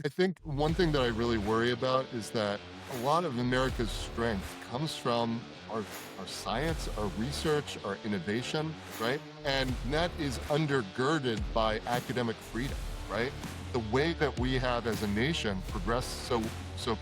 I think one thing that I really worry about is that a lot of America's strength comes from our science, our research, our innovation, right? And that is undergirded by academic freedom, right? The way that we have as a nation progressed so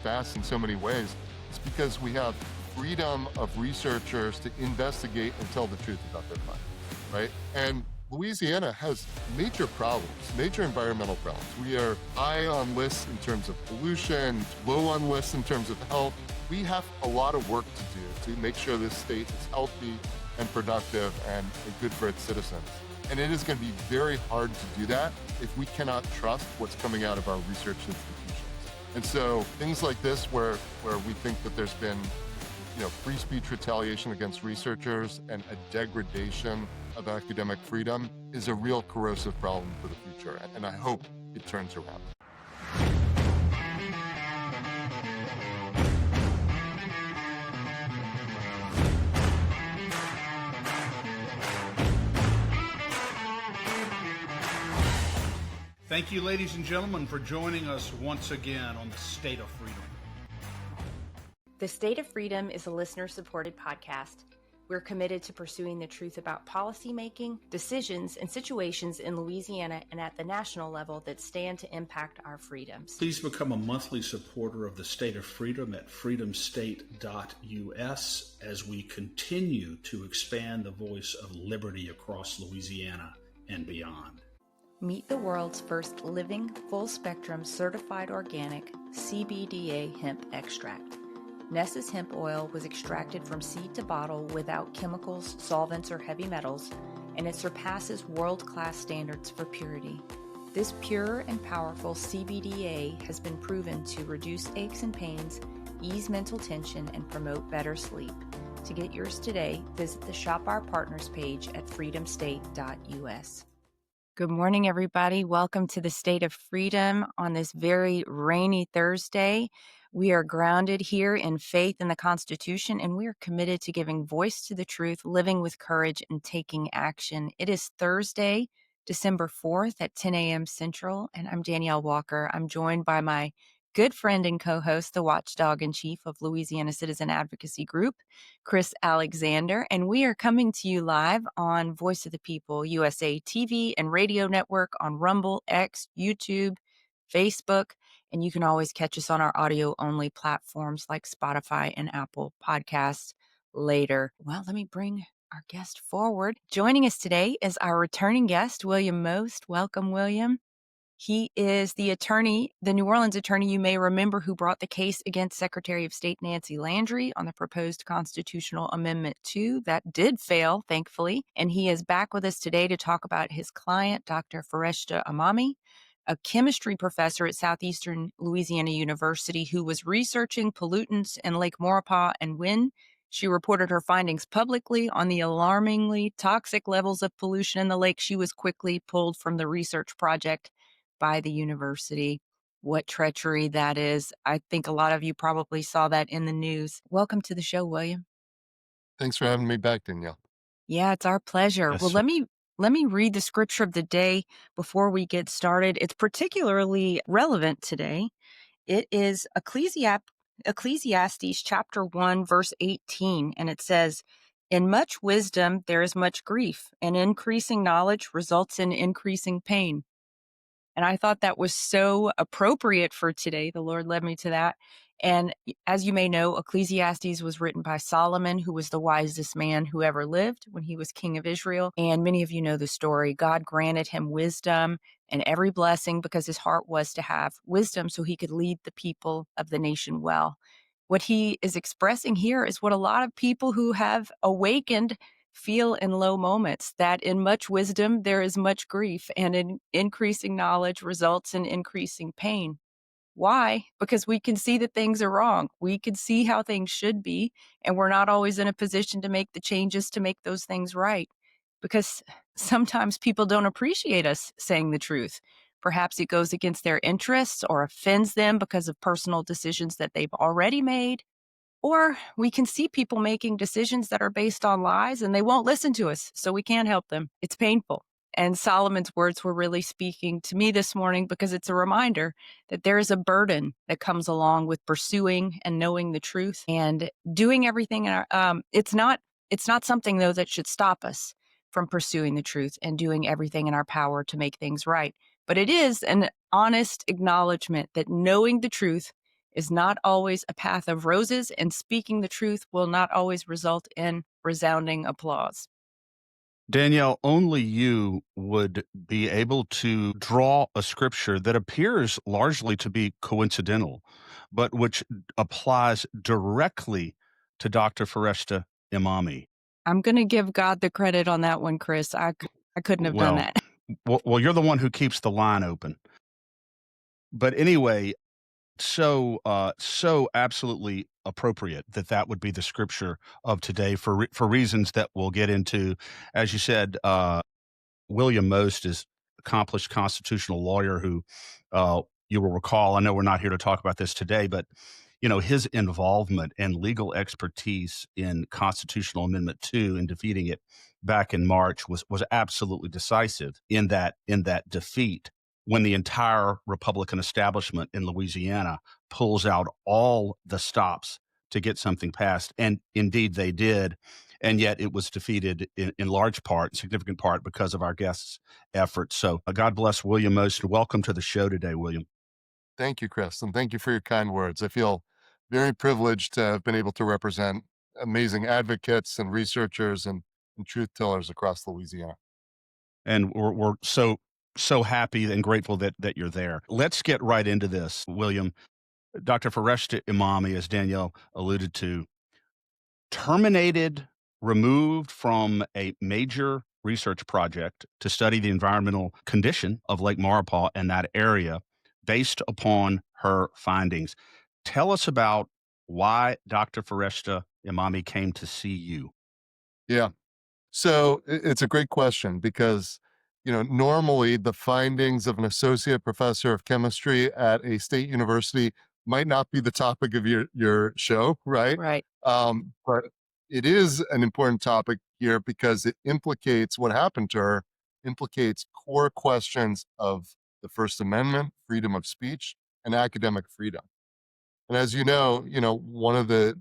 fast in so many ways is because we have freedom of researchers to investigate and tell the truth about their findings, right? And Louisiana has major problems, major environmental problems. We are high on lists in terms of pollution, low on lists in terms of health. We have a lot of work to do to make sure this state is healthy and productive and good for its citizens. And it is going to be very hard to do that if we cannot trust what's coming out of our research institutions. And so things like this where we think that there's been free speech retaliation against researchers and a degradation of academic freedom is a real corrosive problem for the future. And I hope it turns around. Thank you, ladies and gentlemen, for joining us once again on the State of Freedom. The State of Freedom is a listener-supported podcast. We're committed to pursuing the truth about policymaking, decisions, and situations in Louisiana and at the national level that stand to impact our freedoms. Please become a monthly supporter of the State of Freedom at freedomstate.us as we continue to expand the voice of liberty across Louisiana and beyond. Meet the world's first living, full-spectrum, certified organic CBDA hemp extract. Ness's hemp oil was extracted from seed to bottle without chemicals, solvents, or heavy metals, and it surpasses world-class standards for purity. This pure and powerful CBDA has been proven to reduce aches and pains, ease mental tension, and promote better sleep. To get yours today, visit the Shop Our Partners page at freedomstate.us. Good morning, everybody. Welcome to the State of Freedom on this very rainy Thursday. We are grounded here in faith in the Constitution, and we are committed to giving voice to the truth, living with courage, and taking action. It is Thursday, December 4th at 10 a.m. Central, and I'm Danielle Walker. I'm joined by my good friend and co-host, the watchdog in chief of Louisiana Citizen Advocacy Group, Chris Alexander, and we are coming to you live on Voice of the People, USA TV and radio network on Rumble, X, YouTube, Facebook, and you can always catch us on our audio-only platforms like Spotify and Apple Podcasts later. Well, let me bring our guest forward. Joining us today is our returning guest, William Most. Welcome, William. He is the attorney, the New Orleans attorney you may remember who brought the case against Secretary of State Nancy Landry on the proposed constitutional amendment 2 that did fail, thankfully. And he is back with us today to talk about his client, Dr. Fereshteh Emami, a chemistry professor at Southeastern Louisiana University who was researching pollutants in Lake Maurepas, and when she reported her findings publicly on the alarmingly toxic levels of pollution in the lake, she was quickly pulled from the research project by the university. What treachery that is. I think a lot of you probably saw that in the news. Welcome to the show, William. Thanks for having me back, Danielle. Yeah, it's our pleasure. Yes, well, sir. let me read the scripture of the day before we get started. It's particularly relevant today. It is Ecclesiastes chapter 1, verse 18, and it says, "In much wisdom there is much grief, and increasing knowledge results in increasing pain." And I thought that was so appropriate for today. The Lord led me to that. And as you may know, Ecclesiastes was written by Solomon, who was the wisest man who ever lived when he was king of Israel. And many of you know the story. God granted him wisdom and every blessing because his heart was to have wisdom so he could lead the people of the nation well. What he is expressing here is what a lot of people who have awakened feel in low moments, that in much wisdom there is much grief, and in increasing knowledge results in increasing pain. Why? Because we can see that things are wrong. We can see how things should be, and we're not always in a position to make the changes to make those things right. Because sometimes people don't appreciate us saying the truth. Perhaps it goes against their interests or offends them because of personal decisions that they've already made. Or we can see people making decisions that are based on lies and they won't listen to us, so we can't help them. It's painful. And Solomon's words were really speaking to me this morning because it's a reminder that there is a burden that comes along with pursuing and knowing the truth and doing everything in our, it's not something though that should stop us from pursuing the truth and doing everything in our power to make things right. But it is an honest acknowledgement that knowing the truth is not always a path of roses, and speaking the truth will not always result in resounding applause. Danielle, only you would be able to draw a scripture that appears largely to be coincidental, but which applies directly to Dr. Fereshteh Emami. I'm going to give God the credit on that one, Chris. I couldn't have done Well, that. well, you're the one who keeps the line open. But anyway, so absolutely appropriate that that would be the scripture of today for reasons that we'll get into. As you said, William Most is accomplished constitutional lawyer who, you will recall, I know we're not here to talk about this today, but his involvement and legal expertise in Constitutional Amendment 2 and defeating it back in March was absolutely decisive in that defeat, when the entire Republican establishment in Louisiana pulls out all the stops to get something passed. And indeed they did. And yet it was defeated in large part, significant part, because of our guests' efforts. So God bless William Most, and welcome to the show today, William. Thank you, Chris, and thank you for your kind words. I feel very privileged to have been able to represent amazing advocates and researchers and truth tellers across Louisiana. And we're so happy and grateful that you're there. Let's get right into this, William. Dr. Fereshteh Emami, as Danielle alluded to, terminated, removed from a major research project to study the environmental condition of Lake Maurepas and that area based upon her findings. Tell us about why Dr. Fereshteh Emami came to see you. Yeah. So it's a great question because, normally the findings of an associate professor of chemistry at a state university might not be the topic of your show, right? Right. But it is an important topic here because it implicates what happened to her, implicates core questions of the First Amendment, freedom of speech, and academic freedom. And as one of the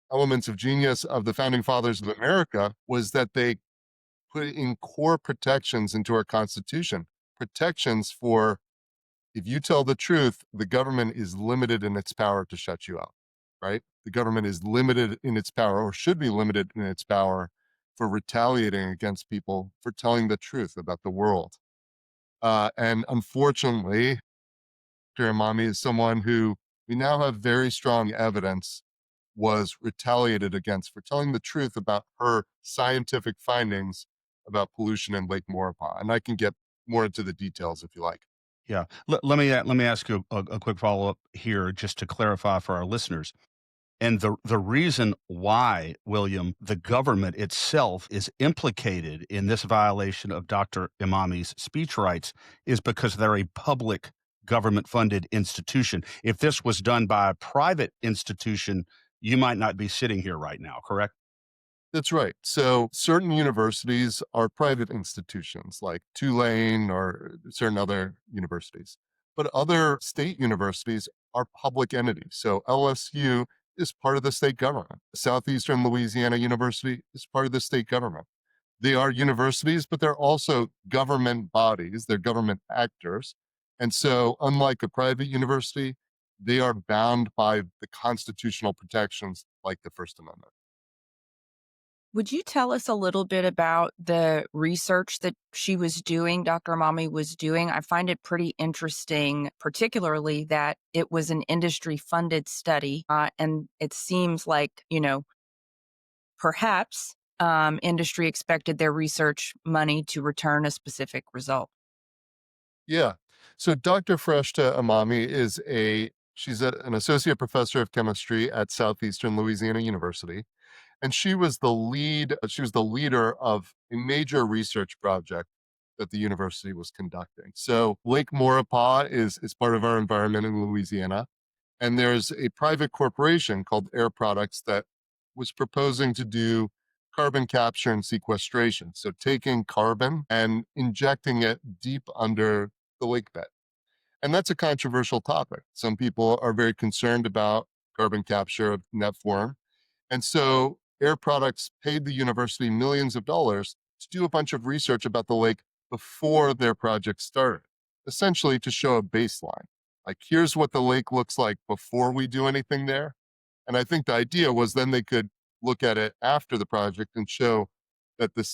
elements of genius of the founding fathers of America was that they put in core protections into our Constitution, protections for, if you tell the truth, the government is limited in its power to shut you out, right? The government is limited in its power, or should be limited in its power, for retaliating against people for telling the truth about the world. And unfortunately, Dr. Amami is someone who we now have very strong evidence was retaliated against for telling the truth about her scientific findings about pollution in Lake Maurepas. And I can get more into the details if you like. Yeah. Let me ask you a quick follow-up here just to clarify for our listeners. And the reason why, William, the government itself is implicated in this violation of Dr. Emami's speech rights is because they're a public government-funded institution. If this was done by a private institution, you might not be sitting here right now, correct? That's right. So certain universities are private institutions like Tulane or certain other universities, but other state universities are public entities. So LSU is part of the state government. Southeastern Louisiana University is part of the state government. They are universities, but they're also government bodies. They're government actors. And so unlike a private university, they are bound by the constitutional protections like the First Amendment. Would you tell us a little bit about the research that she was doing, Dr. Amami was doing? I find it pretty interesting, particularly that it was an industry-funded study, and it seems like, perhaps industry expected their research money to return a specific result. Yeah. So Dr. Fereshteh Emami she's an associate professor of chemistry at Southeastern Louisiana University. And she was the leader of a major research project that the university was conducting. So Lake Maurepas is part of our environment in Louisiana. And there's a private corporation called Air Products that was proposing to do carbon capture and sequestration. So taking carbon and injecting it deep under the lake bed. And that's a controversial topic. Some people are very concerned about carbon capture in that form. And so Air Products paid the university millions of dollars to do a bunch of research about the lake before their project started, essentially to show a baseline. Like, here's what the lake looks like before we do anything there. And I think the idea was then they could look at it after the project and show that the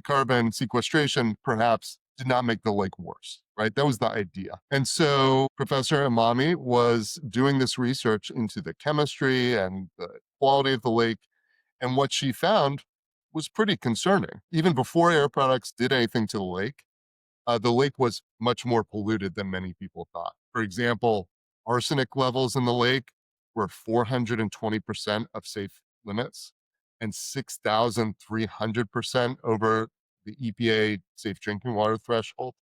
carbon sequestration perhaps did not make the lake worse, right? That was the idea. And so Professor Emami was doing this research into the chemistry and the quality of the lake. And what she found was pretty concerning. Even before Air Products did anything to the lake was much more polluted than many people thought. For example, arsenic levels in the lake were 420% of safe limits and 6,300% over the EPA safe drinking water threshold.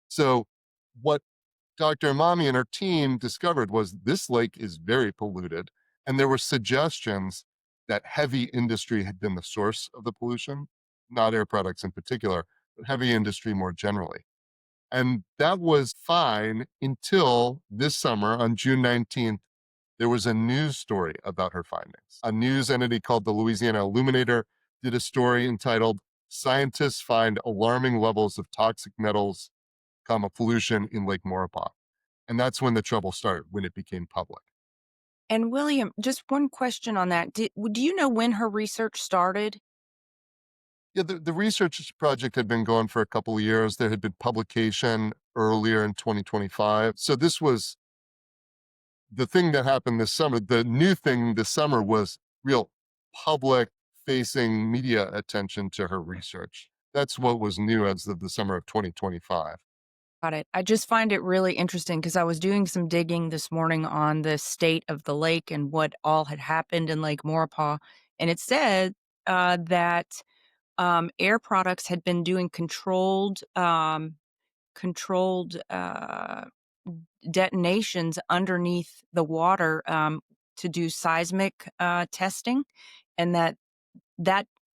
So, what Dr. Amami and her team discovered was this lake is very polluted, and there were suggestions that heavy industry had been the source of the pollution, not Air Products in particular, but heavy industry more generally. And that was fine until this summer on June 19th, there was a news story about her findings. A news entity called the Louisiana Illuminator did a story entitled Scientists Find Alarming Levels of Toxic Metals, Pollution in Lake Maurepas. And that's when the trouble started, when it became public. And William, just one question on that. Do you know when her research started? Yeah, the research project had been going for a couple of years. There had been publication earlier in 2025. So this was the thing that happened this summer. The new thing this summer was real public facing media attention to her research. That's what was new as of the summer of 2025. Got it. I just find it really interesting because I was doing some digging this morning on the state of the lake and what all had happened in Lake Maurepas. And it said that Air Products had been doing controlled detonations underneath the water to do seismic testing, and that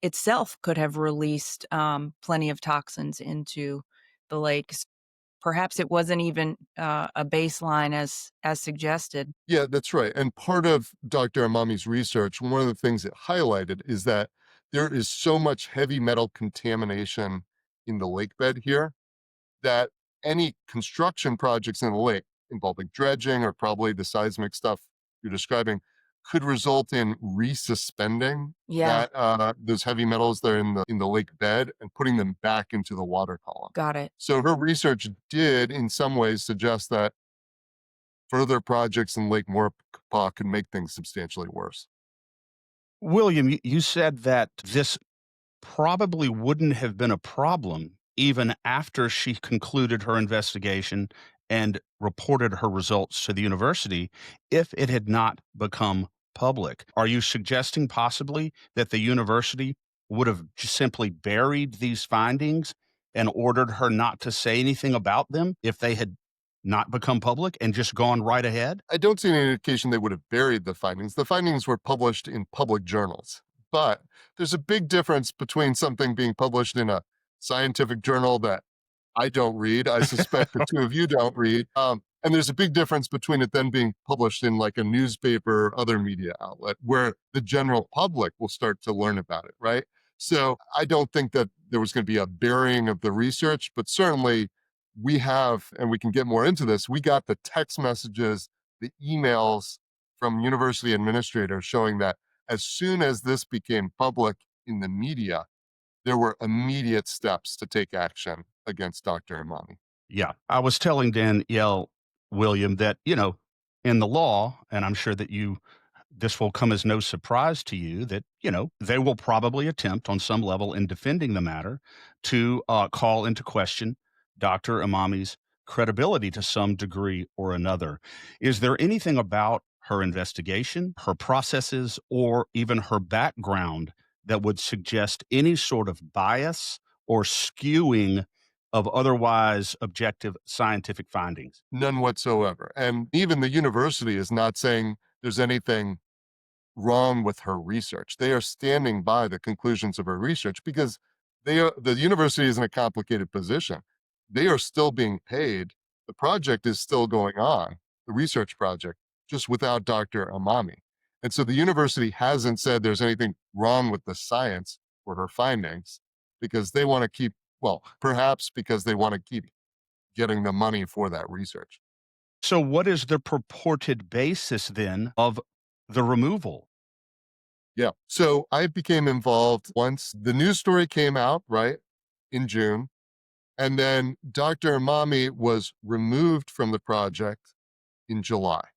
itself could have released plenty of toxins into the lakes. Perhaps it wasn't even a baseline as suggested. Yeah, that's right. And part of Dr. Amami's research, one of the things it highlighted is that there is so much heavy metal contamination in the lake bed here that any construction projects in the lake involving dredging or probably the seismic stuff you're describing could result in resuspending Yeah, those heavy metals that are in the lake bed and putting them back into the water column. got it. So her research did, in some ways, suggest that further projects in Lake Maurepas could make things substantially worse. William, you said that this probably wouldn't have been a problem even after she concluded her investigation and reported her results to the university if it had not become public. Are you suggesting possibly that the university would have just simply buried these findings and ordered her not to say anything about them if they had not become public and just gone right ahead? I don't see any indication they would have buried the findings. The findings were published in public journals. But there's a big difference between something being published in a scientific journal that I don't read. I suspect the two of you don't read. And there's a big difference between it then being published in like a newspaper or other media outlet where the general public will start to learn about it, right? So I don't think that there was going to be a burying of the research, but certainly we have, and we can get more into this, we got the text messages, the emails from university administrators showing that as soon as this became public in the media, there were immediate steps to take action against Dr. Emami. Yeah. I was telling Danielle, William, that, in the law, and I'm sure that this will come as no surprise to you, that, they will probably attempt on some level in defending the matter to call into question Dr. Emami's credibility to some degree or another. Is there anything about her investigation, her processes, or even her background that would suggest any sort of bias or skewing of otherwise objective scientific findings? None whatsoever. And even the university is not saying there's anything wrong with her research. They are standing by the conclusions of her research because the university is in a complicated position. They are still being paid. The project is still going on, the research project, just without Dr. Emami. And so the university hasn't said there's anything wrong with the science or her findings because they want to keep, well, perhaps because they want to keep getting the money for that research. So, what is the purported basis then of the removal? Yeah. So I became involved once the news story came out, right, in June. And then Dr. Amami was removed from the project in July.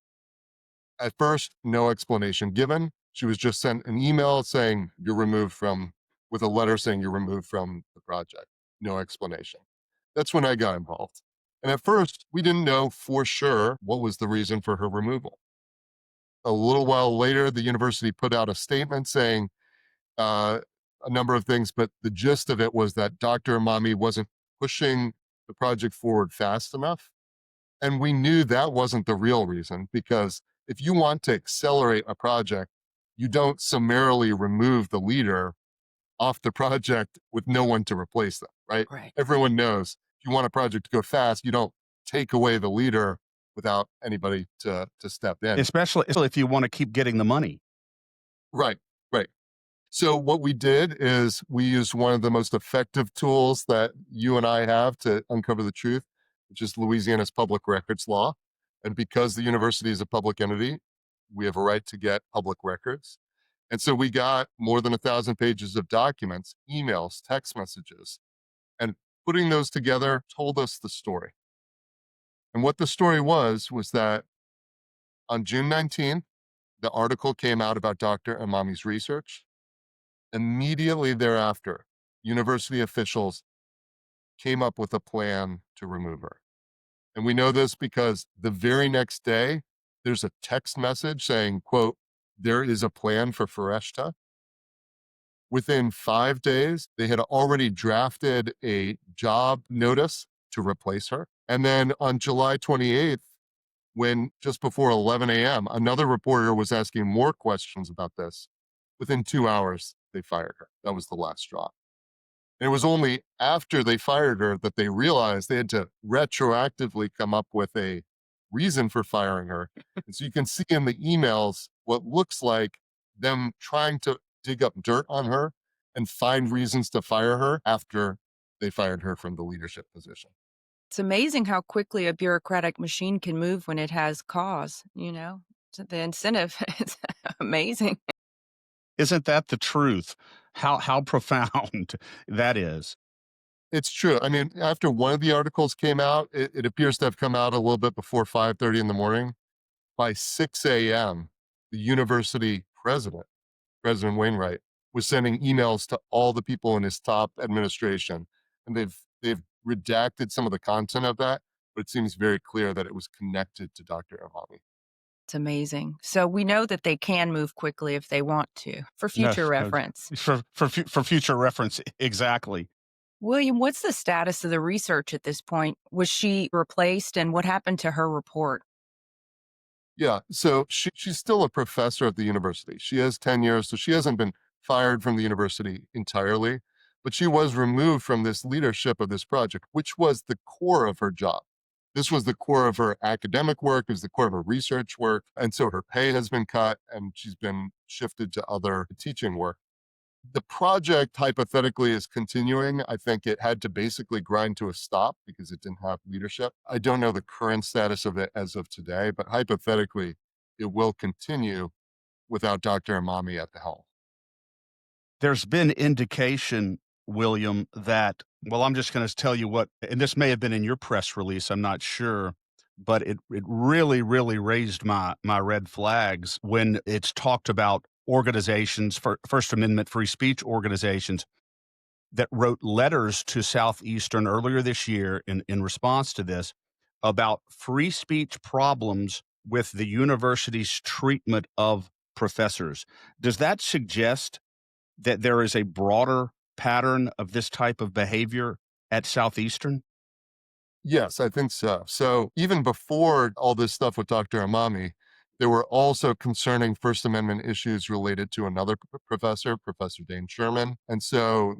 At first, no explanation given. She was just sent an email saying you're removed from, with a letter saying you're removed from the project. No explanation. That's when I got involved. And at first, we didn't know for sure what was the reason for her removal. A little while later, the university put out a statement saying a number of things, but the gist of it was that Dr. Amami wasn't pushing the project forward fast enough. And we knew that wasn't the real reason because if you want to accelerate a project, you don't summarily remove the leader off the project with no one to replace them, right? Right. Everyone knows if you want a project to go fast, you don't take away the leader without anybody to step in. Especially if you want to keep getting the money. Right, right. So what we did is we used one of the most effective tools that you and I have to uncover the truth, which is Louisiana's public records law. And because the university is a public entity, we have a right to get public records. And so we got more than 1,000 pages of documents, emails, text messages, and putting those together told us the story. And what the story was that on June 19th, the article came out about Dr. Amami's research. Immediately thereafter, university officials came up with a plan to remove her. And we know this because the very next day, there's a text message saying, quote, there is a plan for Fereshta. Within 5 days, they had already drafted a job notice to replace her. And then on July 28th, when just before 11 a.m., another reporter was asking more questions about this. Within 2 hours, they fired her. That was the last straw. And it was only after they fired her that they realized they had to retroactively come up with a reason for firing her. And so you can see in the emails what looks like them trying to dig up dirt on her and find reasons to fire her after they fired her from the leadership position. It's amazing how quickly a bureaucratic machine can move when it has cause, you know? So the incentive is amazing. Isn't that the truth? How profound that is. It's true. I mean, after one of the articles came out, it appears to have come out a little bit before 5:30 in the morning. By 6 a.m., the university president, President Wainwright, was sending emails to all the people in his top administration, and they've redacted some of the content of that, but it seems very clear that it was connected to Dr. Emami. It's amazing. So we know that they can move quickly if they want to, for No, future no, reference. for future reference, exactly. William, what's the status of the research at this point? Was she replaced, and what happened to her report? Yeah, so she's still a professor at the university. She has tenure, so she hasn't been fired from the university entirely, but she was removed from this leadership of this project, which was the core of her job. This was the core of her academic work, it was the core of her research work, and so her pay has been cut and she's been shifted to other teaching work. The project hypothetically is continuing. I think it had to basically grind to a stop because it didn't have leadership. I don't know the current status of it as of today, but hypothetically, it will continue without Dr. Amami at the helm. There's been indication, William, that, well, I'm just going to tell you what, and this may have been in your press release, I'm not sure, but it really, really raised my red flags when it's talked about organizations, for First Amendment free speech organizations, that wrote letters to Southeastern earlier this year in response to this about free speech problems with the university's treatment of professors. Does that suggest that there is a broader pattern of this type of behavior at Southeastern? Yes, I think so. So even before all this stuff with Dr. Amami, There were also concerning First Amendment issues related to another professor, Professor Dane Sherman. And so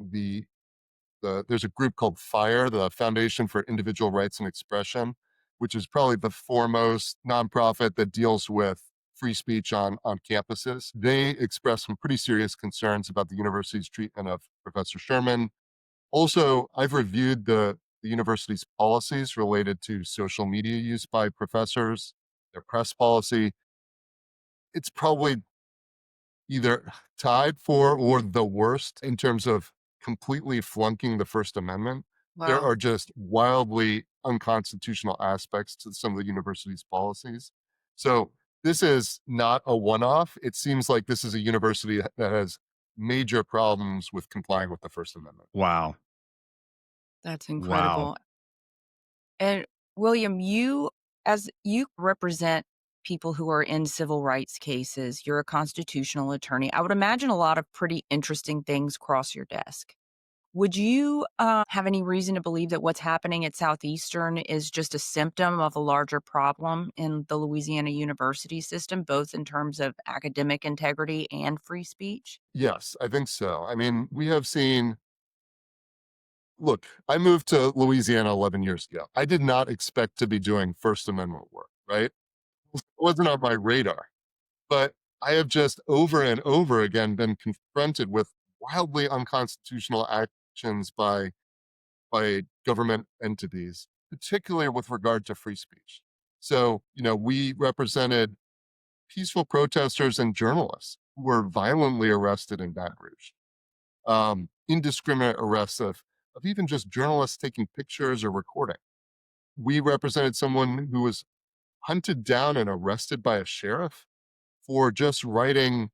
there's a group called FIRE, the Foundation for Individual Rights and Expression, which is probably the foremost nonprofit that deals with free speech on campuses. They expressed some pretty serious concerns about the university's treatment of Professor Sherman. Also, I've reviewed the university's policies related to social media use by professors, their press policy. It's probably either tied for or the worst in terms of completely flunking the First Amendment. There Wow. are just wildly unconstitutional aspects to some of the university's policies. So this is not a one-off. It seems like this is a university that has major problems with complying with the First Amendment. Wow. That's Wow. incredible. And William, as you represent people who are in civil rights cases, you're a constitutional attorney. I would imagine a lot of pretty interesting things cross your desk. Would you have any reason to believe that what's happening at Southeastern is just a symptom of a larger problem in the Louisiana university system, both in terms of academic integrity and free speech? Yes, I think so. I mean, we have seen, look, I moved to Louisiana 11 years ago. I did not expect to be doing First Amendment work, right? It wasn't on my radar. But I have just over and over again been confronted with wildly unconstitutional actions by government entities, particularly with regard to free speech. So, we represented peaceful protesters and journalists who were violently arrested in Baton Rouge. Indiscriminate arrests of even just journalists taking pictures or recording. We represented someone who was hunted down and arrested by a sheriff for just writing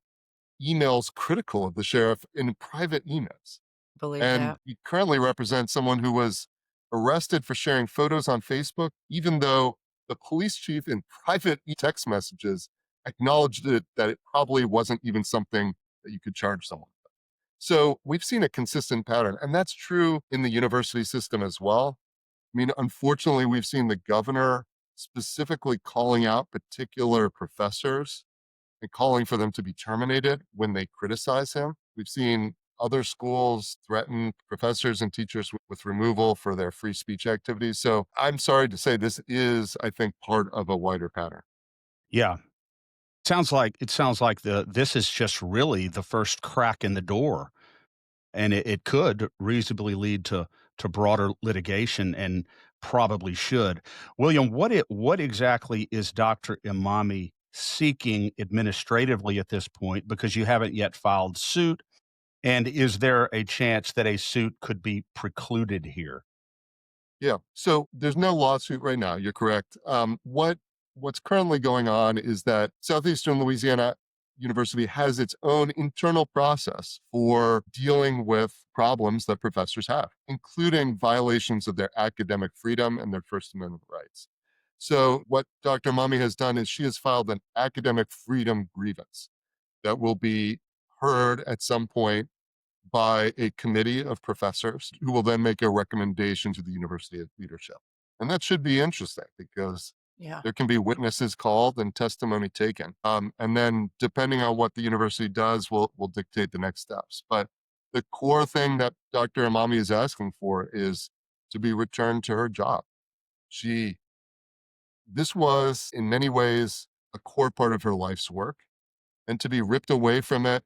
emails critical of the sheriff in private emails. Believe And that. he currently represents someone who was arrested for sharing photos on Facebook, even though the police chief in private text messages acknowledged that it probably wasn't even something that you could charge someone with. So we've seen a consistent pattern, and that's true in the university system as well. I mean, unfortunately, we've seen the governor specifically calling out particular professors and calling for them to be terminated when they criticize him. We've seen other schools threaten professors and teachers with removal for their free speech activities. So I'm sorry to say this is, I think, part of a wider pattern. Yeah. It sounds like this is just really the first crack in the door, and it could reasonably lead to broader litigation and probably should. William, what exactly is Dr. Emami seeking administratively at this point? Because you haven't yet filed suit, and is there a chance that a suit could be precluded here? Yeah. So there's no lawsuit right now. You're correct. What's currently going on is that Southeastern Louisiana University has its own internal process for dealing with problems that professors have, including violations of their academic freedom and their First Amendment rights. So what Dr. Mami has done is she has filed an academic freedom grievance that will be heard at some point by a committee of professors who will then make a recommendation to the university leadership. And that should be interesting because Yeah. there can be witnesses called and testimony taken. And then depending on what the university does, will dictate the next steps. But the core thing that Dr. Amami is asking for is to be returned to her job. This was in many ways a core part of her life's work. And to be ripped away from it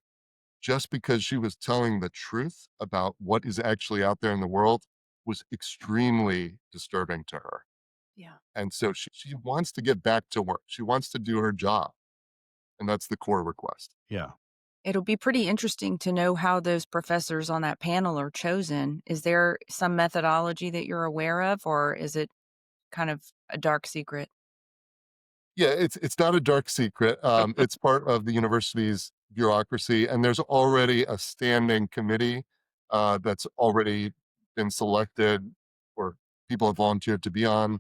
just because she was telling the truth about what is actually out there in the world was extremely disturbing to her. Yeah. And so she wants to get back to work. She wants to do her job. And that's the core request. Yeah. It'll be pretty interesting to know how those professors on that panel are chosen. Is there some methodology that you're aware of, or is it kind of a dark secret? Yeah, it's not a dark secret. It's part of the university's bureaucracy, and there's already a standing committee that's already been selected, or people have volunteered to be on.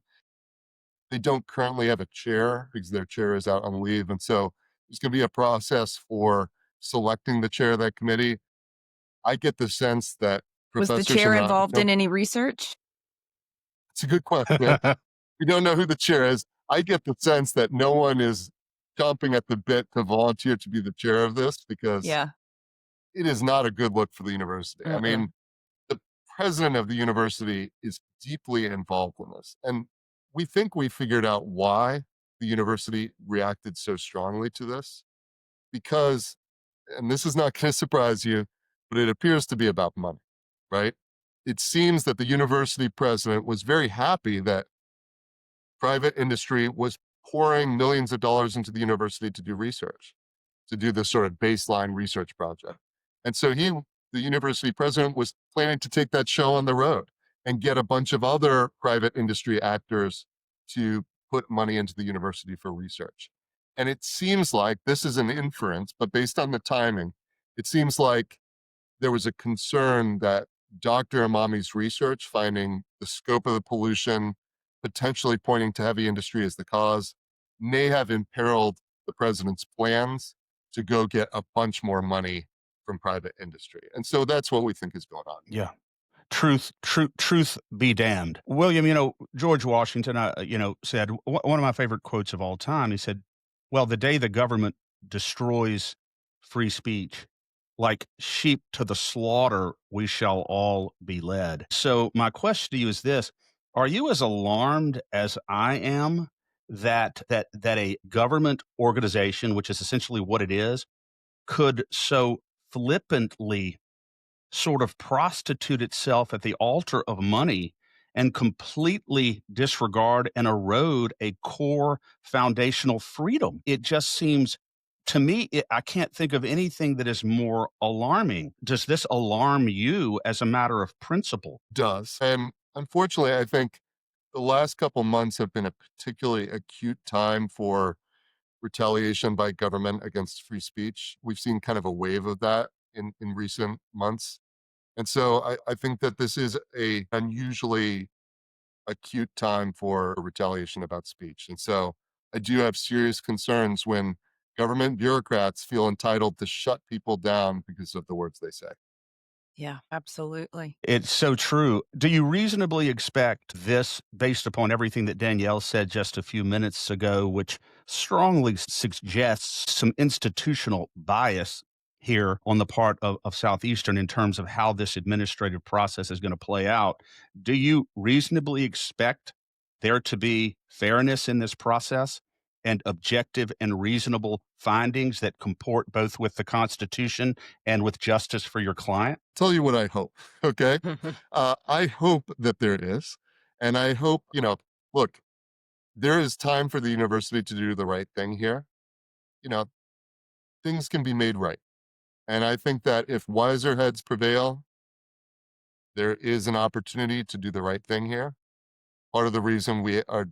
They don't currently have a chair because their chair is out on leave, and so there's going to be a process for selecting the chair of that committee. I get the sense that Was the professors are chair not. involved No, in any research? it's a good question. We don't know who the chair is. I get the sense that no one is chomping at the bit to volunteer to be the chair of this because Yeah. it is not a good look for the university. I Mm-mm. mean, the president of the university is deeply involved in this. And we think we figured out why the university reacted so strongly to this because, and this is not going to surprise you, but it appears to be about money, right? It seems that the university president was very happy that private industry was pouring millions of dollars into the university to do research, to do this sort of baseline research project. And so the university president, was planning to take that show on the road and get a bunch of other private industry actors to put money into the university for research. And it seems like this is an inference, but based on the timing, it seems like there was a concern that Dr. Emami's research, finding the scope of the pollution, potentially pointing to heavy industry as the cause, may have imperiled the president's plans to go get a bunch more money from private industry. And so that's what we think is going on. Yeah. Truth be damned. William, George Washington, said one of my favorite quotes of all time. He said, well, the day the government destroys free speech, like sheep to the slaughter, we shall all be led. So my question to you is this: are you as alarmed as I am that a government organization, which is essentially what it is, could so flippantly sort of prostitute itself at the altar of money and completely disregard and erode a core foundational freedom? It just seems to me, I can't think of anything that is more alarming. Does this alarm you as a matter of principle? Does. And unfortunately, I think the last couple months have been a particularly acute time for retaliation by government against free speech. We've seen kind of a wave of that in recent months. And so I think that this is a unusually acute time for retaliation about speech. And so I do have serious concerns when government bureaucrats feel entitled to shut people down because of the words they say. Yeah, absolutely. It's so true. Do you reasonably expect this based upon everything that Danielle said just a few minutes ago, which strongly suggests some institutional bias here on the part of Southeastern in terms of how this administrative process is going to play out? Do you reasonably expect there to be fairness in this process and objective and reasonable findings that comport both with the Constitution and with justice for your client? Tell you what I hope, okay? I hope that there is. And I hope, look, there is time for the university to do the right thing here. Things can be made right. And I think that if wiser heads prevail, there is an opportunity to do the right thing here. Part of the reason we are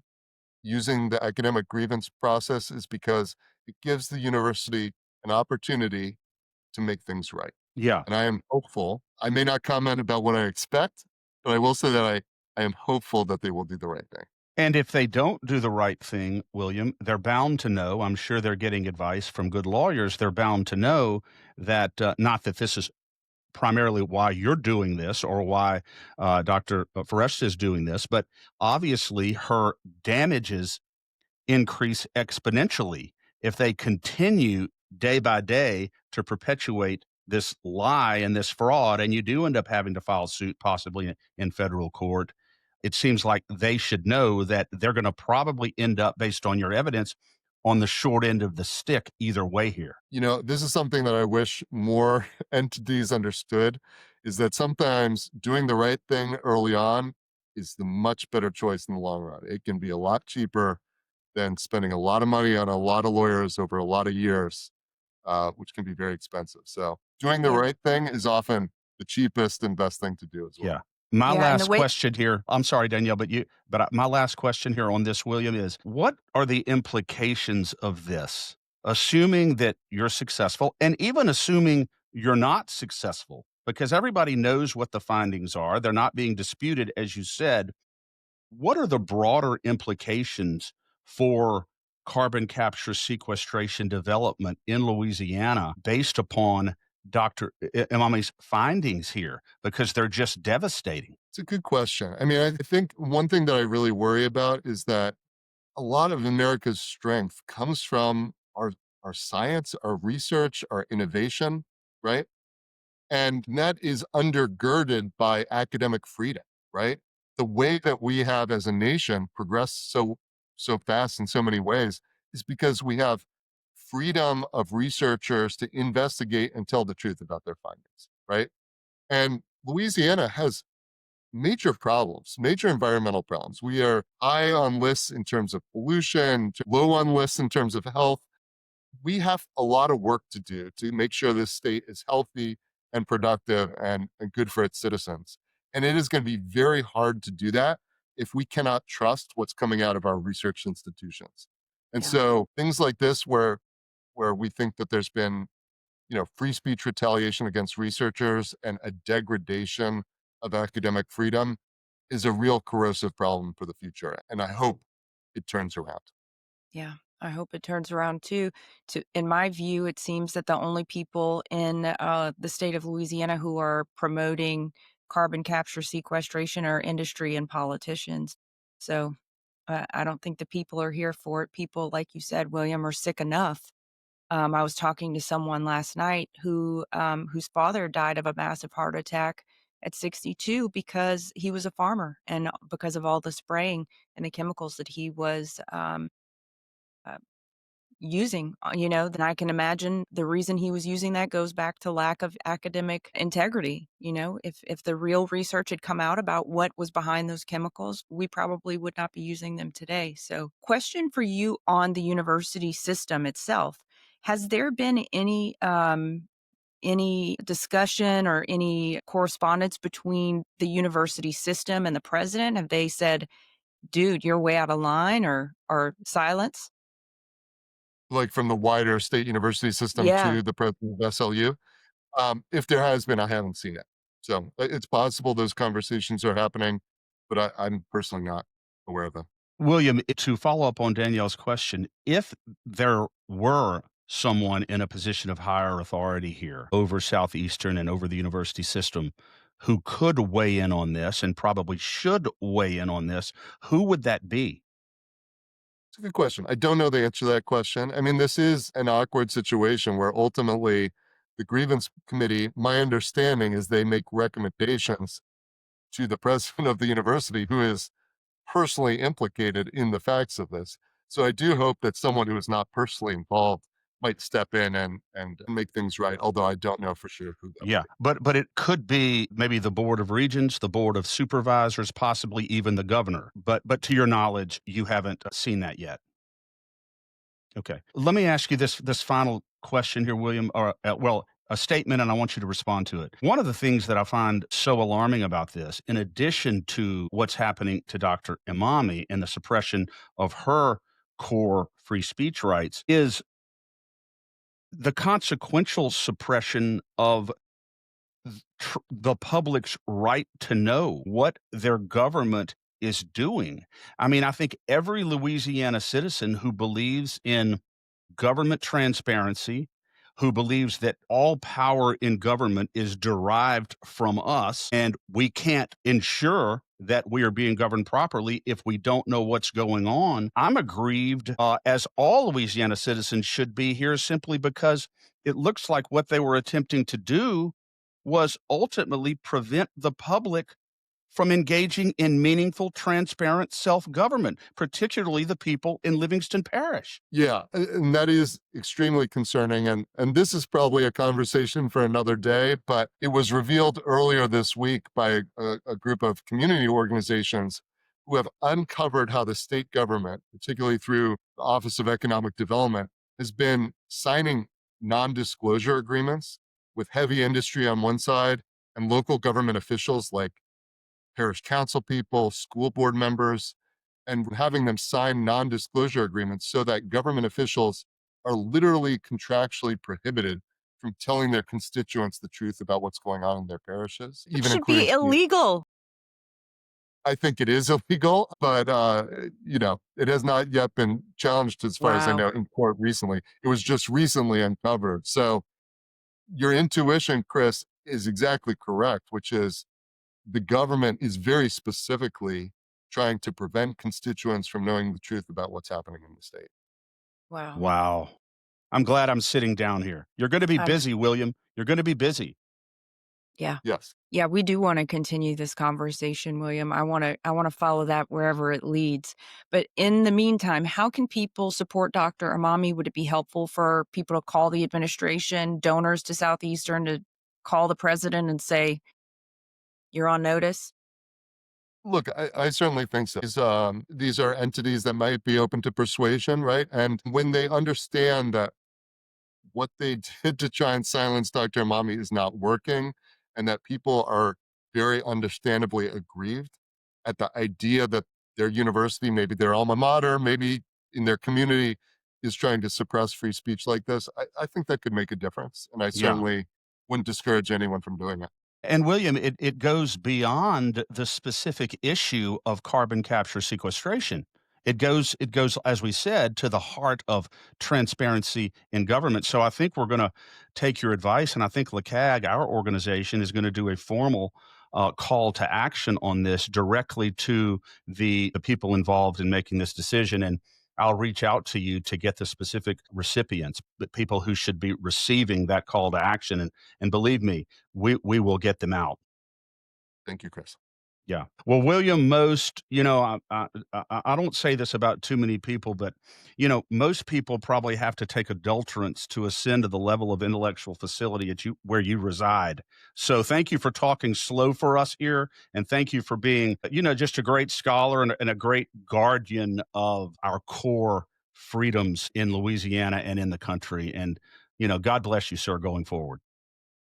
using the academic grievance process is because it gives the university an opportunity to make things right. Yeah. And I am hopeful. I may not comment about what I expect, but I will say that I am hopeful that they will do the right thing. And if they don't do the right thing, William, they're bound to know, I'm sure they're getting advice from good lawyers, they're bound to know that, not that this is primarily why you're doing this or why Dr. Fereshta is doing this, but obviously her damages increase exponentially if they continue day by day to perpetuate this lie and this fraud, and you do end up having to file suit possibly in federal court. It seems like they should know that they're going to probably end up, based on your evidence, on the short end of the stick either way here. This is something that I wish more entities understood, is that sometimes doing the right thing early on is the much better choice in the long run. It can be a lot cheaper than spending a lot of money on a lot of lawyers over a lot of years, which can be very expensive. So doing the right thing is often the cheapest and best thing to do as well. Yeah. My Yeah, last question here, I'm sorry, Danielle, but my last question here on this, William, is what are the implications of this? Assuming that you're successful, and even assuming you're not successful, because everybody knows what the findings are. They're not being disputed, as you said. What are the broader implications for carbon capture sequestration development in Louisiana based upon Dr. Emami's findings here? Because they're just devastating. It's a good question. I mean, I think one thing that I really worry about is that a lot of America's strength comes from our our science, our research, our innovation, right? And that is undergirded by academic freedom, right? The way that we have as a nation progressed so fast in so many ways is because we have freedom of researchers to investigate and tell the truth about their findings, right? And Louisiana has major problems, major environmental problems. We are high on lists in terms of pollution, low on lists in terms of health. We have a lot of work to do to make sure this state is healthy and productive and good for its citizens. And it is going to be very hard to do that if we cannot trust what's coming out of our research institutions. And Yeah. so things like this, where we think that there's been, free speech retaliation against researchers and a degradation of academic freedom, is a real corrosive problem for the future. And I hope it turns around. Yeah, I hope it turns around too. In my view, it seems that the only people in the state of Louisiana who are promoting carbon capture sequestration are industry and politicians. So I don't think the people are here for it. People, like you said, William, are sick enough. I was talking to someone last night whose father died of a massive heart attack at 62 because he was a farmer and because of all the spraying and the chemicals that he was uh, using, then I can imagine the reason he was using that goes back to lack of academic integrity. If the real research had come out about what was behind those chemicals, we probably would not be using them today. So, question for you on the university system itself. Has there been any discussion or any correspondence between the university system and the president? Have they said, dude, you're way out of line, or silence? Like from the wider state university system Yeah. to the president of SLU. If there has been, I haven't seen it. So it's possible those conversations are happening, but I'm personally not aware of them. William, to follow up on Danielle's question, if there were someone in a position of higher authority here over Southeastern and over the university system who could weigh in on this and probably should weigh in on this, who would that be? It's a good question. I don't know the answer to that question. I mean, this is an awkward situation where ultimately the grievance committee, my understanding is they make recommendations to the president of the university who is personally implicated in the facts of this. So I do hope that someone who is not personally involved might step in and make things right, although I don't know for sure who that would Yeah, be. but it could be maybe the board of regents, the board of supervisors, possibly even the governor. But to your knowledge, you haven't seen that yet. Okay. Let me ask you this final question here, William, or well, a statement, and I want you to respond to it. One of the things that I find so alarming about this, in addition to what's happening to Dr. Emami and the suppression of her core free speech rights, is the consequential suppression of the public's right to know what their government is doing. I mean, I think every Louisiana citizen who believes in government transparency, who believes that all power in government is derived from us, and we can't ensure that we are being governed properly if we don't know what's going on. I'm aggrieved, as all Louisiana citizens should be here, simply because it looks like what they were attempting to do was ultimately prevent the public from engaging in meaningful, transparent self-government, particularly the people in Livingston Parish. Yeah, and that is extremely concerning. And this is probably a conversation for another day, but it was revealed earlier this week by a group of community organizations who have uncovered how the state government, particularly through the Office of Economic Development, has been signing non-disclosure agreements with heavy industry on one side and local government officials like parish council people, school board members, and having them sign non-disclosure agreements so that government officials are literally contractually prohibited from telling their constituents the truth about what's going on in their parishes, It even should including be illegal. I think it is illegal, but it has not yet been challenged as far as I Wow. know in court recently. It was just recently uncovered. So your intuition, Chris, is exactly correct, which is the government is very specifically trying to prevent constituents from knowing the truth about what's happening in the state. Wow. Wow. I'm glad I'm sitting down here. You're going to be I'm busy, William. You're going to be busy. Yeah. Yes. Yeah, we do wanna continue this conversation, William. I wanna follow that wherever it leads. But in the meantime, how can people support Dr. Emami? Would it be helpful for people to call the administration, donors to Southeastern to call the president and say, "You're on notice"? Look, I certainly think so. These are entities that might be open to persuasion, right? And when they understand that what they did to try and silence Dr. Amami is not working, and that people are very understandably aggrieved at the idea that their university, maybe their alma mater, maybe in their community, is trying to suppress free speech like this, I think that could make a difference. And I Yeah. certainly wouldn't discourage anyone from doing it. And William, it goes beyond the specific issue of carbon capture sequestration. It goes, as we said, to the heart of transparency in government. So I think we're going to take your advice, and I think LCAG, our organization, is going to do a formal call to action on this directly to the people involved in making this decision. And I'll reach out to you to get the specific recipients, the people who should be receiving that call to action. And believe me, we will get them out. Thank you, Chris. Yeah. Well, William, most, I don't say this about too many people, but, most people probably have to take adulterants to ascend to the level of intellectual facility where you reside. So thank you for talking slow for us here. And thank you for being, just a great scholar and a great guardian of our core freedoms in Louisiana and in the country. And, God bless you, sir, going forward.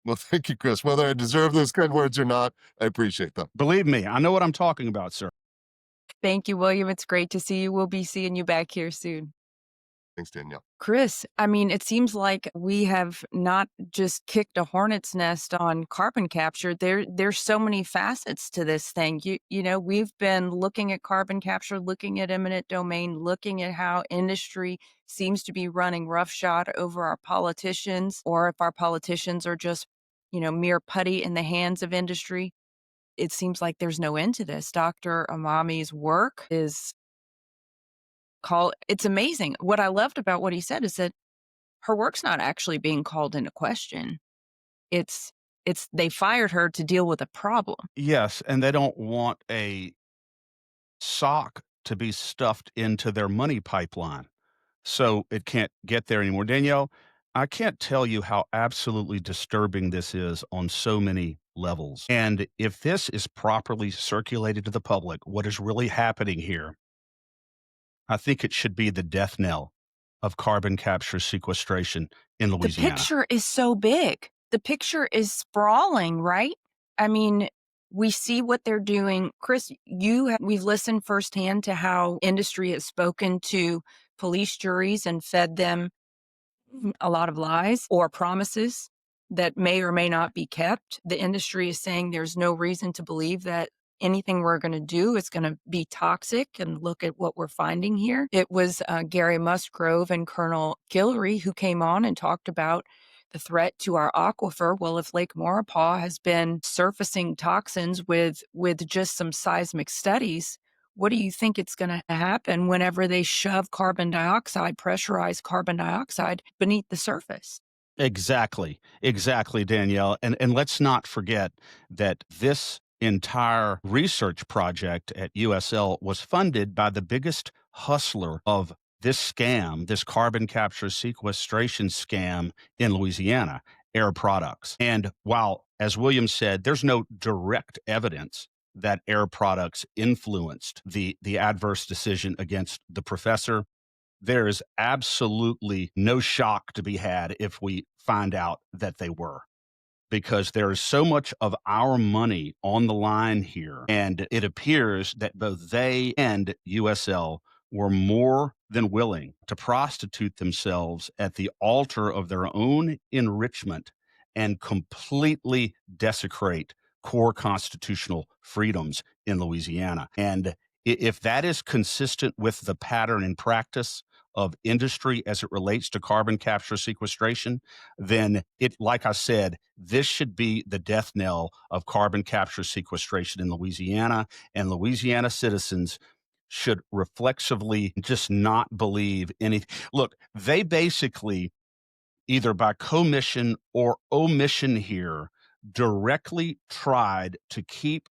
Well, thank you, Chris. Whether I deserve those kind words or not, I appreciate them. Believe me, I know what I'm talking about, sir. Thank you, William. It's great to see you. We'll be seeing you back here soon. Thanks, Danielle. Chris, I mean, it seems like we have not just kicked a hornet's nest on carbon capture. There's so many facets to this thing. We've been looking at carbon capture, looking at eminent domain, looking at how industry seems to be running roughshod over our politicians, or if our politicians are just, mere putty in the hands of industry. It seems like there's no end to this. Dr. Amami's work is it's amazing. What I loved about what he said is that her work's not actually being called into question. It's they fired her to deal with a problem. Yes, and they don't want a sock to be stuffed into their money pipeline, so it can't get there anymore. Danielle, I can't tell you how absolutely disturbing this is on so many levels. And if this is properly circulated to the public, what is really happening here, I think it should be the death knell of carbon capture sequestration in The Louisiana. picture is so big. The picture is sprawling, right? I mean, we see what they're doing. Chris, we've listened firsthand to how industry has spoken to police juries and fed them a lot of lies or promises that may or may not be kept. The industry is saying there's no reason to believe that anything we're going to do is going to be toxic, and look at what we're finding here. It was Gary Musgrove and Colonel Guillory who came on and talked about the threat to our aquifer. Well, if Lake Maurepas has been surfacing toxins with just some seismic studies, what do you think it's going to happen whenever they shove carbon dioxide, pressurized carbon dioxide, beneath the surface? Exactly. Exactly, Danielle. And let's not forget that this entire research project at USL was funded by the biggest hustler of this scam, this carbon capture sequestration scam in Louisiana, Air Products. And while, as William said, there's no direct evidence that Air Products influenced the adverse decision against the professor, there is absolutely no shock to be had if we find out that they were, because there is so much of our money on the line here. And it appears that both they and USL were more than willing to prostitute themselves at the altar of their own enrichment and completely desecrate core constitutional freedoms in Louisiana. And if that is consistent with the pattern and practice of industry as it relates to carbon capture sequestration, then like I said, this should be the death knell of carbon capture sequestration in Louisiana, and Louisiana citizens should reflexively just not believe anything. Look, they basically either by commission or omission here, directly tried to keep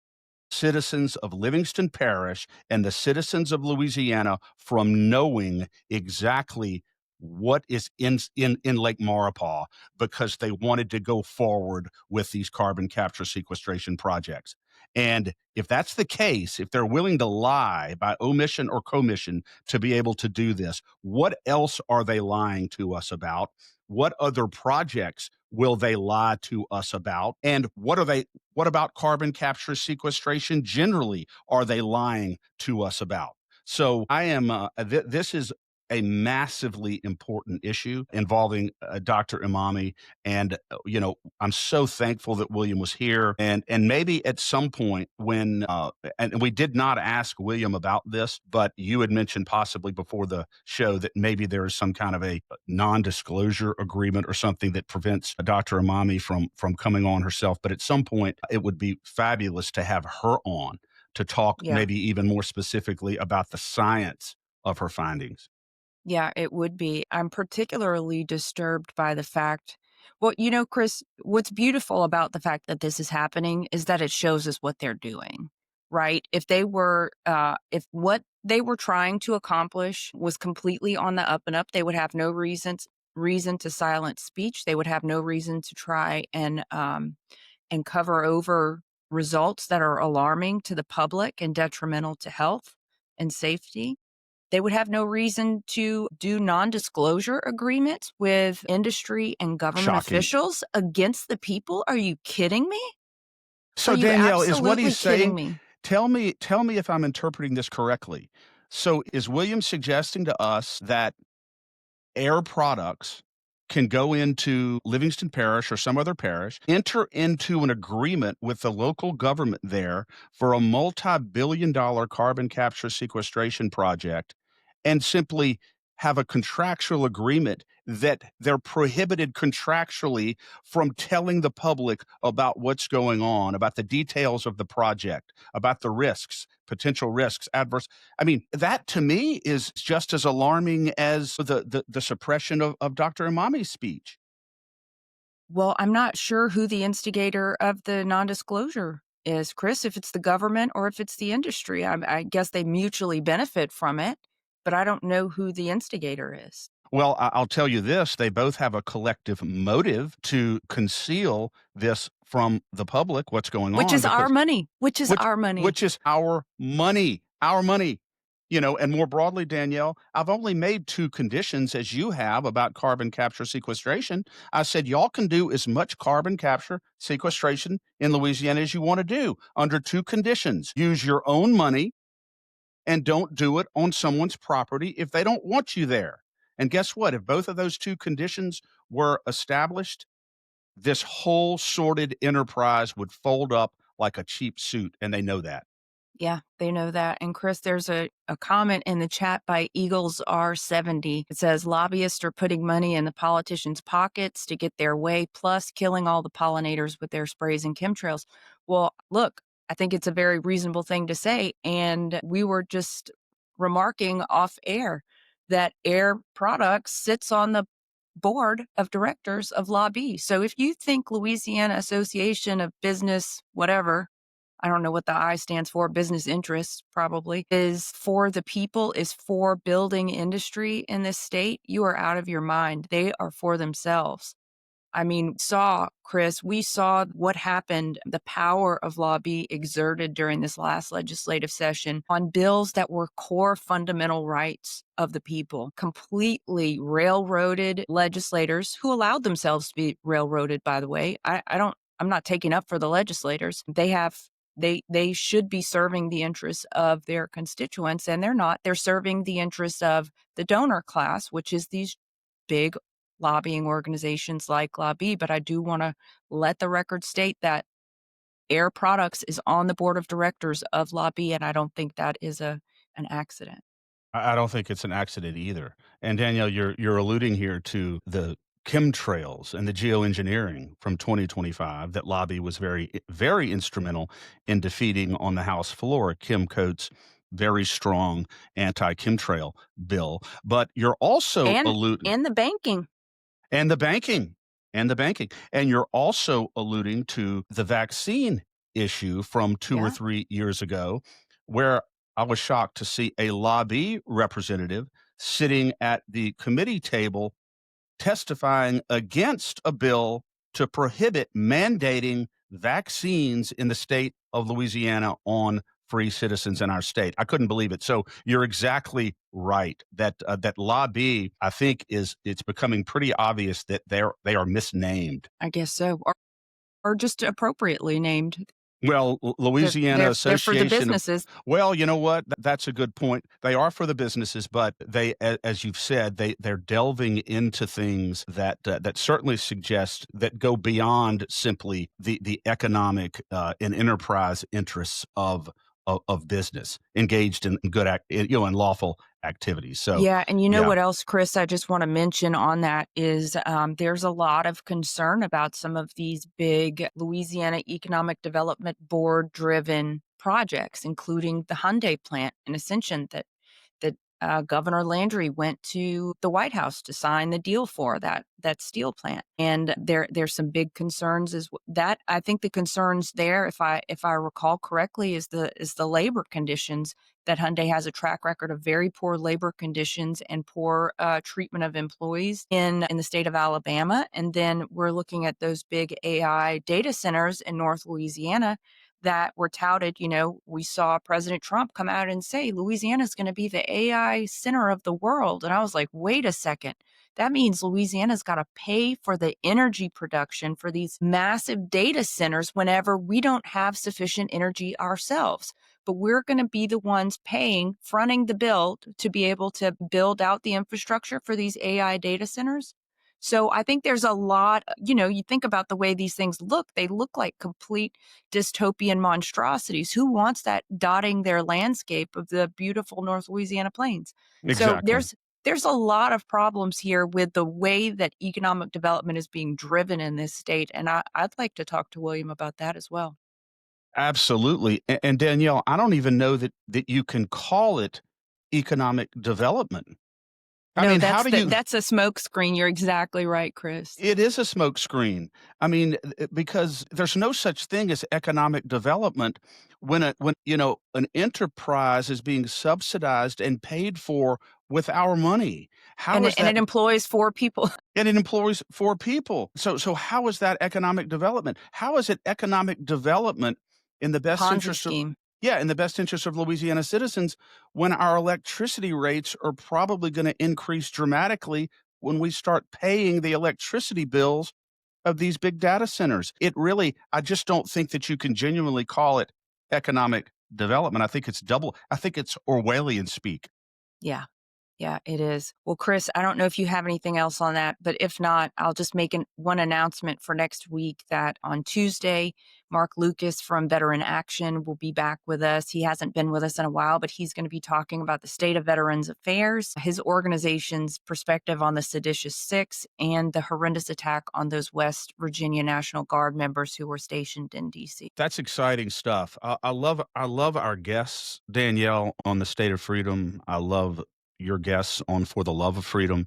citizens of Livingston Parish and the citizens of Louisiana from knowing exactly what is in Lake Maurepas, because they wanted to go forward with these carbon capture sequestration projects. And if that's the case, if they're willing to lie by omission or commission to be able to do this, what else are they lying to us about? What other projects will they lie to us about? And what about carbon capture sequestration generally are they lying to us about? So I am this is a massively important issue involving Dr. Emami. And, I'm so thankful that William was here. And maybe at some point when, and we did not ask William about this, but you had mentioned possibly before the show that maybe there is some kind of a non-disclosure agreement or something that prevents Dr. Emami from coming on herself. But at some point, it would be fabulous to have her on to talk Yeah. maybe even more specifically about the science of her findings. Yeah, it would be. I'm particularly disturbed by the fact, well, Chris, what's beautiful about the fact that this is happening is that it shows us what they're doing, right? If what they were trying to accomplish was completely on the up and up, they would have no reason to silence speech. They would have no reason to try and cover over results that are alarming to the public and detrimental to health and safety. They would have no reason to do non-disclosure agreements with industry and government Shocking. officials against the people. Are you kidding me? So Are you Danielle, is what absolutely he's kidding saying, me? tell me if I'm interpreting this correctly. So is William suggesting to us that Air Products can go into Livingston Parish or some other parish, enter into an agreement with the local government there for a multi-billion-dollar carbon capture sequestration project, and simply have a contractual agreement that they're prohibited contractually from telling the public about what's going on, about the details of the project, about the risks, potential risks, adverse. I mean, that to me is just as alarming as the suppression of Dr. Emami's speech. Well, I'm not sure who the instigator of the non-disclosure is, Chris, if it's the government or if it's the industry. I guess they mutually benefit from it, but I don't know who the instigator is. Well, I'll tell you this, they both have a collective motive to conceal this from the public, what's going Which on. is our Because money. Which is our money. which is our money, our money. And more broadly, Danielle, I've only made two conditions as you have about carbon capture sequestration. I said, y'all can do as much carbon capture sequestration in Louisiana as you want to do under two conditions. Use your own money and don't do it on someone's property if they don't want you there. And guess what? If both of those two conditions were established, this whole sordid enterprise would fold up like a cheap suit, and they know that. Yeah, they know that. And Chris, there's a comment in the chat by Eagles R70. It says lobbyists are putting money in the politicians' pockets to get their way, plus killing all the pollinators with their sprays and chemtrails. Well, look, I think it's a very reasonable thing to say. And we were just remarking off air that Air Products sits on the board of directors of Lobby. So if you think Louisiana Association of Business, whatever, I don't know what the I stands for, business interests probably, is for the people, is for building industry in this state, you are out of your mind. They are for themselves. I mean, we saw what happened, the power of lobby exerted during this last legislative session on bills that were core fundamental rights of the people, completely railroaded legislators who allowed themselves to be railroaded, by the way. I'm not taking up for the legislators. They should be serving the interests of their constituents, and they're not. They're serving the interests of the donor class, which is these big lobbying organizations like Lobby. But I do want to let the record state that Air Products is on the board of directors of Lobby, and I don't think that is an accident. I don't think it's an accident either. And Danielle, you're alluding here to the chemtrails and the geoengineering from 2025 that Lobby was very, very instrumental in defeating on the House floor. Kim Coates' very strong anti-chemtrail bill. But you're also alluding. And the banking. And the banking, and you're also alluding to the vaccine issue from 2 or Yeah. 3 years ago, where I was shocked to see a lobby representative sitting at the committee table testifying against a bill to prohibit mandating vaccines in the state of Louisiana on free citizens in our state. I couldn't believe it. So you're exactly right that that lobby, I think, it's becoming pretty obvious that they are misnamed. I guess so, or just appropriately named. Well, Louisiana They're for the Association of businesses. well, you know what? That's a good point. They are for the businesses, but as you've said, they're delving into things that that certainly suggest that go beyond simply the economic and enterprise interests of business engaged in good in lawful activities. So, Yeah, and you know yeah, what else, Chris, I just wanna mention on that is, there's a lot of concern about some of these big Louisiana Economic Development Board-driven projects, including the Hyundai plant in Ascension that Governor Landry went to the White House to sign the deal for that steel plant. And there's some big concerns that I think the concerns there, if I recall correctly, is the labor conditions that Hyundai has a track record of very poor labor conditions and poor treatment of employees in the state of Alabama. And then we're looking at those big AI data centers in North Louisiana that were touted. We saw President Trump come out and say Louisiana is going to be the AI center of the world. And I was like, wait a second. That means Louisiana's got to pay for the energy production for these massive data centers whenever we don't have sufficient energy ourselves. But we're going to be the ones paying, fronting the bill to be able to build out the infrastructure for these AI data centers. So I think there's a lot, you think about the way these things look, they look like complete dystopian monstrosities. Who wants that dotting their landscape of the beautiful North Louisiana plains? So exactly. there's a lot of problems here with the way that economic development is being driven in this state. And I'd like to talk to William about that as well. Absolutely. And Danielle, I don't even know that you can call it economic development. I No, mean, how do you that's a smokescreen. You're exactly right, Chris. it is a smokescreen. I mean, because there's no such thing as economic development when an enterprise is being subsidized and paid for with our money. How And is it that employs 4 people. and it employs 4 people. So how is that economic development? How is it economic development in the best Ponzi interest of scheme. yeah, in the best interest of Louisiana citizens when our electricity rates are probably going to increase dramatically when we start paying the electricity bills of these big data centers. I just don't think that you can genuinely call it economic development. I think it's Orwellian speak. Yeah. Yeah, it is. Well, Chris, I don't know if you have anything else on that, but if not, I'll just make one announcement for next week that on Tuesday, Mark Lucas from Veteran Action will be back with us. He hasn't been with us in a while, but he's going to be talking about the state of Veterans Affairs, his organization's perspective on the Seditious Six, and the horrendous attack on those West Virginia National Guard members who were stationed in D.C. That's exciting stuff. I love our guests, Danielle, on the State of Freedom. I love your guests on For the Love of Freedom.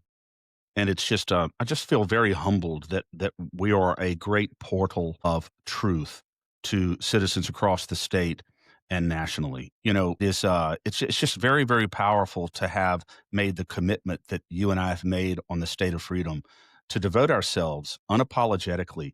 And it's just, I just feel very humbled that we are a great portal of truth to citizens across the state and nationally. It's just very, very powerful to have made the commitment that you and I have made on the State of Freedom to devote ourselves unapologetically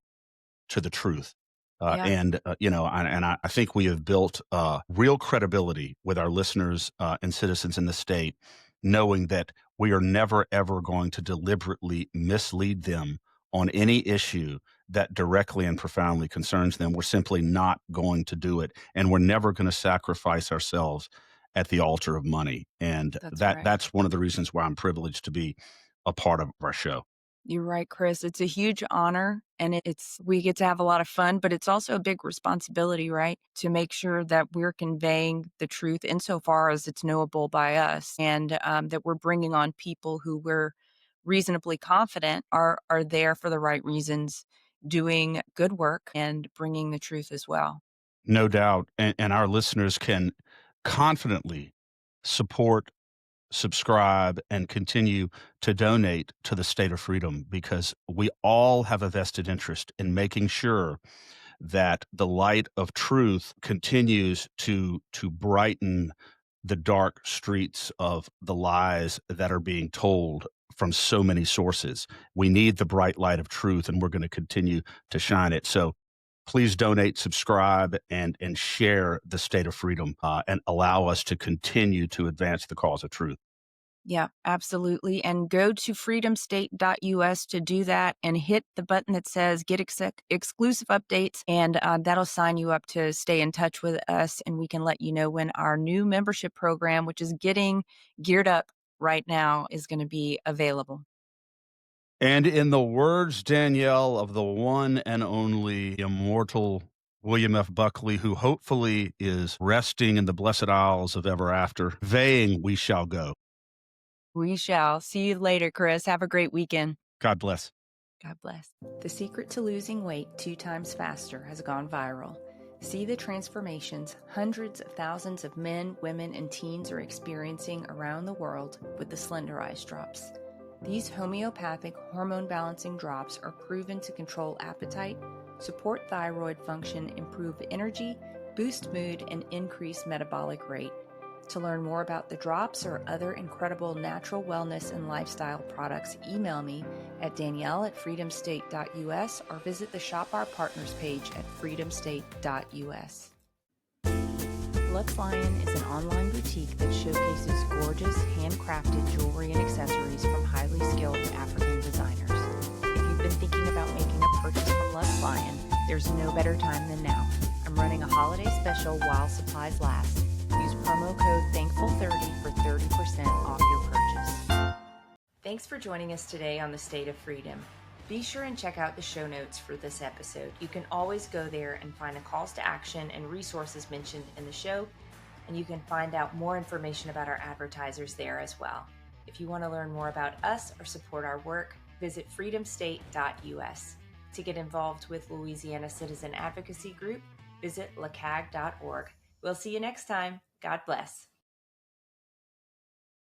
to the truth. Yeah, I think we have built real credibility with our listeners and citizens in the state, knowing that we are never, ever going to deliberately mislead them on any issue that directly and profoundly concerns them. We're simply not going to do it. And we're never going to sacrifice ourselves at the altar of money. And that's right. that's one of the reasons why I'm privileged to be a part of our show. You're right, Chris. It's a huge honor and we get to have a lot of fun, but it's also a big responsibility, right? To make sure that we're conveying the truth insofar as it's knowable by us and that we're bringing on people who we're reasonably confident are there for the right reasons, doing good work and bringing the truth as well. No doubt. And our listeners can confidently support subscribe, and continue to donate to the State of Freedom, because we all have a vested interest in making sure that the light of truth continues to brighten the dark streets of the lies that are being told from so many sources. We need the bright light of truth, and we're going to continue to shine it. So please donate, subscribe, and share the State of Freedom, and allow us to continue to advance the cause of truth. Yeah, absolutely. And go to freedomstate.us to do that, and hit the button that says get exclusive updates, and that'll sign you up to stay in touch with us, and we can let you know when our new membership program, which is getting geared up right now, is going to be available. And in the words, Danielle, of the one and only immortal William F. Buckley, who hopefully is resting in the blessed isles of ever after, baying, we shall go. We shall. See you later, Chris. Have a great weekend. God bless. God bless. The secret to losing weight 2 times faster has gone viral. See the transformations hundreds of thousands of men, women, and teens are experiencing around the world with the Slenderize drops. These homeopathic hormone-balancing drops are proven to control appetite, support thyroid function, improve energy, boost mood, and increase metabolic rate. To learn more about the drops or other incredible natural wellness and lifestyle products, email me at danielle@freedomstate.us or visit the Shop Our Partners page at freedomstate.us. Lux Lion is an online boutique that showcases gorgeous, handcrafted jewelry and accessories from highly skilled African designers. If you've been thinking about making a purchase from Lux Lion, there's no better time than now. I'm running a holiday special while supplies last. Use promo code THANKFUL30 for 30% off your purchase. Thanks for joining us today on the State of Freedom. Be sure and check out the show notes for this episode. You can always go there and find the calls to action and resources mentioned in the show, and you can find out more information about our advertisers there as well. If you want to learn more about us or support our work, visit freedomstate.us. To get involved with Louisiana Citizen Advocacy Group, visit lacag.org. We'll see you next time. God bless.